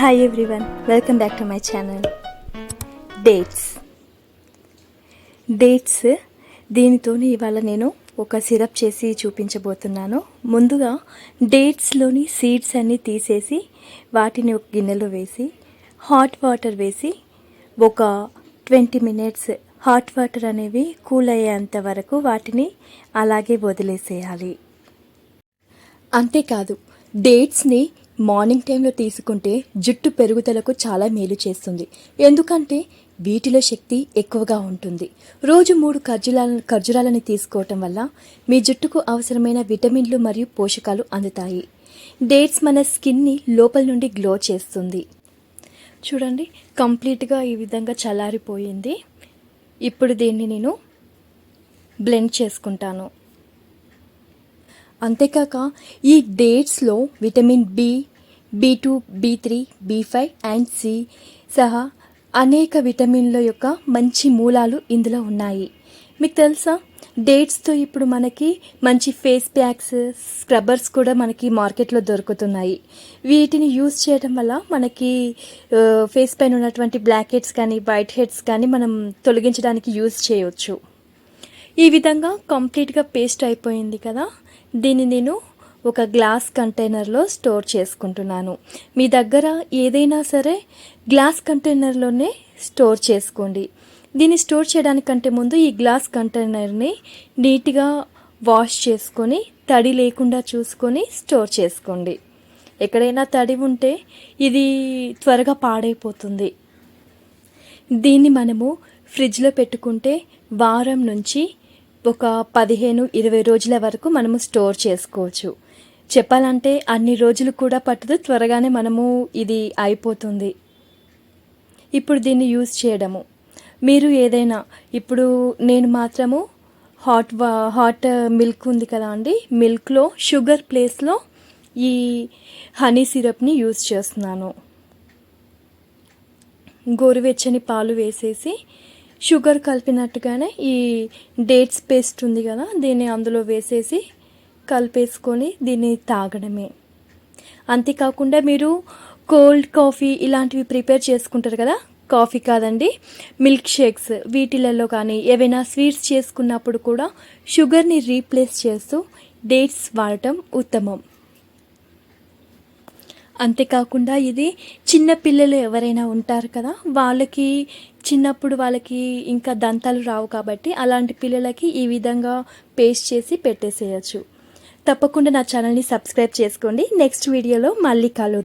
Hi everyone, welcome back to my channel. Dates దీనితోని ఇవాళ నేను ఒక సిరప్ చేసి చూపించబోతున్నాను. ముందుగా డేట్స్లోని సీడ్స్ అన్నీ తీసేసి వాటిని ఒక గిన్నెలో వేసి హాట్ వాటర్ వేసి ఒక 20 minutes హాట్ వాటర్ అనేవి కూల్ అయ్యేంత వరకు వాటిని అలాగే వదిలేసేయాలి. అంతేకాదు, డేట్స్ని మార్నింగ్ టైంలో తీసుకుంటే జుట్టు పెరుగుదలకు చాలా మేలు చేస్తుంది. ఎందుకంటే వీటిలో శక్తి ఎక్కువగా ఉంటుంది. రోజు 3 ఖర్జూరాలని తీసుకోవటం వల్ల మీ జుట్టుకు అవసరమైన విటమిన్లు మరియు పోషకాలు అందుతాయి. డేట్స్ మన స్కిన్ని లోపల నుండి గ్లో చేస్తుంది. చూడండి, కంప్లీట్గా ఈ విధంగా చల్లారిపోయింది. ఇప్పుడు దీన్ని నేను బ్లెండ్ చేసుకుంటాను. అంతేకాక ఈ డేట్స్లో vitamin B, B2, B3, B5 and C సహా అనేక విటమిన్ల యొక్క మంచి మూలాలు ఇందులో ఉన్నాయి. మీకు తెలుసా, డేట్స్తో ఇప్పుడు మనకి మంచి ఫేస్ ప్యాక్స్, స్క్రబ్బర్స్ కూడా మనకి మార్కెట్లో దొరుకుతున్నాయి. వీటిని యూజ్ చేయడం వల్ల మనకి ఫేస్ పైన ఉన్నటువంటి బ్లాక్ హెడ్స్ కానీ వైట్ హెడ్స్ కానీ మనం తొలగించడానికి యూజ్ చేయవచ్చు. ఈ విధంగా కంప్లీట్గా పేస్ట్ అయిపోయింది కదా. దీన్ని నేను ఒక గ్లాస్ కంటైనర్లో స్టోర్ చేసుకుంటున్నాను. మీ దగ్గర ఏదైనా సరే గ్లాస్ కంటైనర్లోనే స్టోర్ చేసుకోండి. దీన్ని స్టోర్ చేయడానికంటే ముందు ఈ గ్లాస్ కంటైనర్ని నీట్గా వాష్ చేసుకొని తడి లేకుండా చూసుకొని స్టోర్ చేసుకోండి. ఎక్కడైనా తడి ఉంటే ఇది త్వరగా పాడైపోతుంది. దీన్ని మనము ఫ్రిడ్జ్లో పెట్టుకుంటే వారం నుంచి ఒక 15-20 రోజుల వరకు మనము స్టోర్ చేసుకోవచ్చు. చెప్పాలంటే అన్ని రోజులు కూడా పట్టదు, త్వరగానే మనము ఇది అయిపోతుంది. ఇప్పుడు దీన్ని యూజ్ చేయడము, మీరు ఏదైనా ఇప్పుడు నేను మాత్రము హాట్ మిల్క్ ఉంది కదా అండి, మిల్క్లో షుగర్ ప్లేస్లో ఈ హనీ సిరప్ని యూజ్ చేస్తున్నాను. గోరువెచ్చని పాలు వేసేసి షుగర్ కలిపినట్టుగానే ఈ డేట్స్ పేస్ట్ ఉంది కదా, దీన్ని అందులో వేసేసి కలిపేసుకొని దీన్ని తాగడమే. అంతేకాకుండా మీరు కోల్డ్ కాఫీ ఇలాంటివి ప్రిపేర్ చేసుకుంటారు కదా, కాఫీ కాదండి, మిల్క్ షేక్స్, వీటిలలో కానీ ఏవైనా స్వీట్స్ చేసుకున్నప్పుడు కూడా షుగర్ని రీప్లేస్ చేస్తూ డేట్స్ వాడటం ఉత్తమం. అంతేకాకుండా ఇది చిన్న పిల్లలు ఎవరైనా ఉంటారు కదా, వాళ్ళకి చిన్నప్పుడు వాళ్ళకి ఇంకా దంతాలు రావు కాబట్టి అలాంటి పిల్లలకి ఈ విధంగా పేస్ట్ చేసి పెట్టేసేయచ్చు. తప్పకుండా నా ఛానల్ని సబ్స్క్రైబ్ చేసుకోండి. నెక్స్ట్ వీడియోలో మళ్ళీ కలుద్దాం.